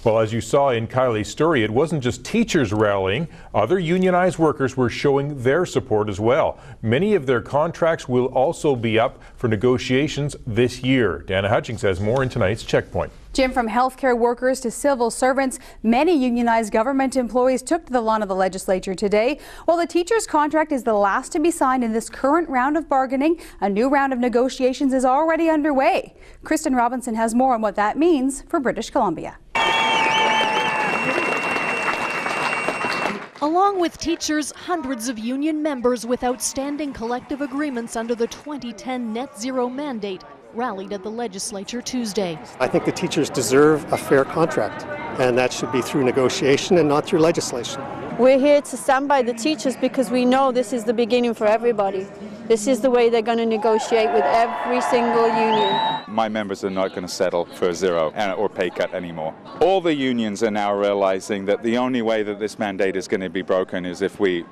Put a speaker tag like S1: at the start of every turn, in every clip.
S1: Well, as you saw in Kylie's story, it wasn't just teachers rallying. Other unionized workers were showing their support as well. Many of their contracts will also be up for negotiations this year. Dana Hutchings has more in tonight's Checkpoint.
S2: Jim, from healthcare workers to civil servants, many unionized government employees took to the lawn of the legislature today. While the teacher's contract is the last to be signed in this current round of bargaining, a new round of negotiations is already underway. Kristen Robinson has more on what that means for British Columbia.
S3: Along with teachers, hundreds of union members with outstanding collective agreements under the 2010 net zero mandate rallied at the legislature Tuesday.
S4: I think the teachers deserve a fair contract, and that should be through negotiation and not through legislation.
S5: We're here to stand by the teachers because we know this is the beginning for everybody. This is the way they're going to negotiate with every single union.
S6: My members are not going to settle for a zero or pay cut anymore. All the unions are now realizing that the only way that this mandate is going to be broken is if we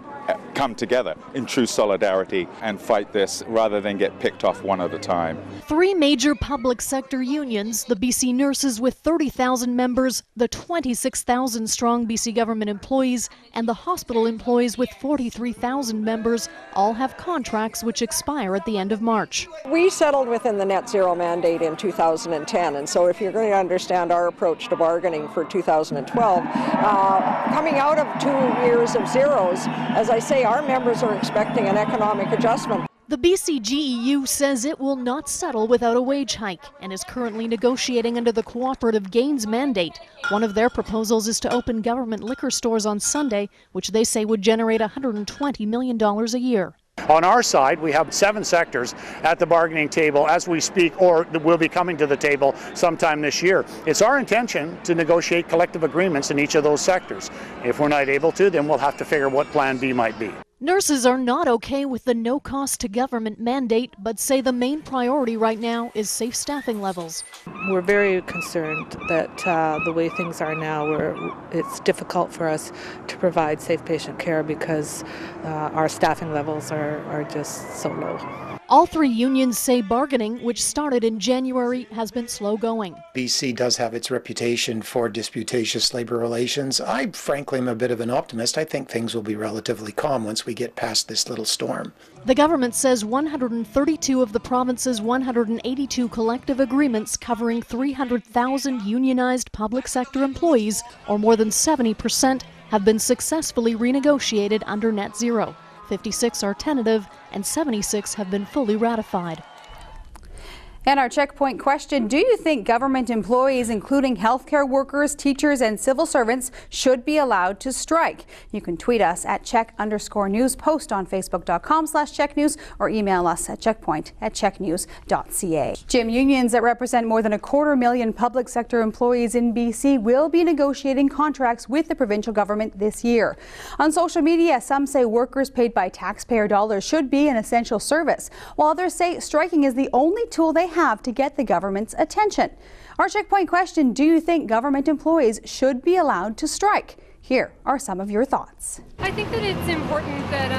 S6: come together in true solidarity and fight this rather than get picked off one at a time.
S3: Three major public sector unions, the BC nurses with 30,000 members, the 26,000 strong BC government employees, and the hospital employees with 43,000 members, all have contracts which expire at the end of March.
S7: We settled within the net zero mandate in 2010, and so if you're going to understand our approach to bargaining for 2012, coming out of 2 years of zeros, as I say, our members are expecting an economic adjustment.
S3: The BC GEU says it will not settle without a wage hike and is currently negotiating under the cooperative gains mandate. One of their proposals is to open government liquor stores on Sunday, which they say would generate $120 million a year.
S8: On our side, we have 7 sectors at the bargaining table as we speak, or will be coming to the table sometime this year. It's our intention to negotiate collective agreements in each of those sectors. If we're not able to, then we'll have to figure what Plan B might be.
S3: Nurses are not okay with the no-cost-to-government mandate, but say the main priority right now is safe staffing levels.
S9: We're very concerned that the way things are now, it's difficult for us to provide safe patient care because our staffing levels are just so low.
S3: All three unions say bargaining, which started in January, has been slow going.
S10: BC does have its reputation for disputatious labor relations. I frankly am a bit of an optimist. I think things will be relatively calm once we get past this little storm.
S3: The government says 132 of the province's 182 collective agreements covering 300,000 unionized public sector employees, or more than 70%, have been successfully renegotiated under net zero. 56 are tentative and 76 have been fully ratified.
S2: And our checkpoint question, do you think government employees, including healthcare workers, teachers, and civil servants, should be allowed to strike? You can tweet us at @CHEK_news, post on Facebook.com/CHEKnews, or email us at checkpoint@cheknews.ca. Jim, unions that represent more than 250,000 public sector employees in BC will be negotiating contracts with the provincial government this year. On social media, some say workers paid by taxpayer dollars should be an essential service, while others say striking is the only tool they have to get the government's attention. Our checkpoint question, do you think government employees should be allowed to strike? Here are some of your thoughts.
S11: I think that it's important that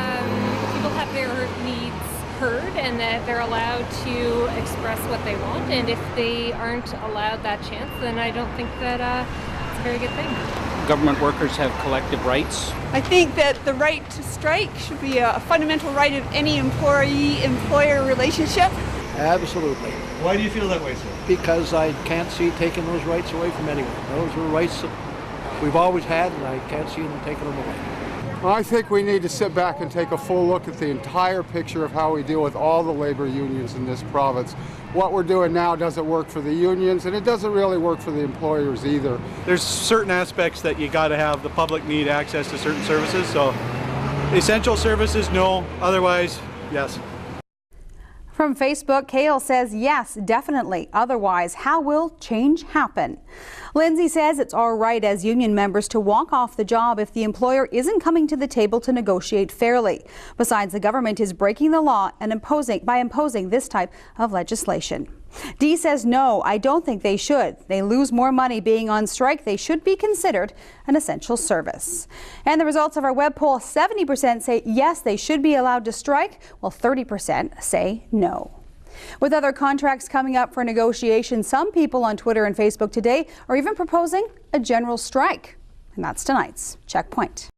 S11: people have their needs heard and that they're allowed to express what they want, and if they aren't allowed that chance, then I don't think that it's a very good thing.
S12: Government workers have collective rights.
S13: I think that the right to strike should be a fundamental right of any employee-employer relationship.
S14: Absolutely.
S15: Why do you feel that way, sir?
S14: Because I can't see taking those rights away from anyone. Those are rights that we've always had, and I can't see them taking them away.
S16: Well, I think we need to sit back and take a full look at the entire picture of how we deal with all the labor unions in this province. What we're doing now doesn't work for the unions, and it doesn't really work for the employers either.
S15: There's certain aspects that you got to have. The public need access to certain services, so essential services, no. Otherwise, yes.
S2: From Facebook, Kale says yes, definitely. Otherwise, how will change happen? Lindsay says it's all right as union members to walk off the job if the employer isn't coming to the table to negotiate fairly. Besides, the government is breaking the law and imposing this type of legislation. Dee says no, I don't think they should. They lose more money being on strike. They should be considered an essential service. And the results of our web poll, 70% say yes, they should be allowed to strike, while 30% say no. With other contracts coming up for negotiation, some people on Twitter and Facebook today are even proposing a general strike. And that's tonight's Checkpoint.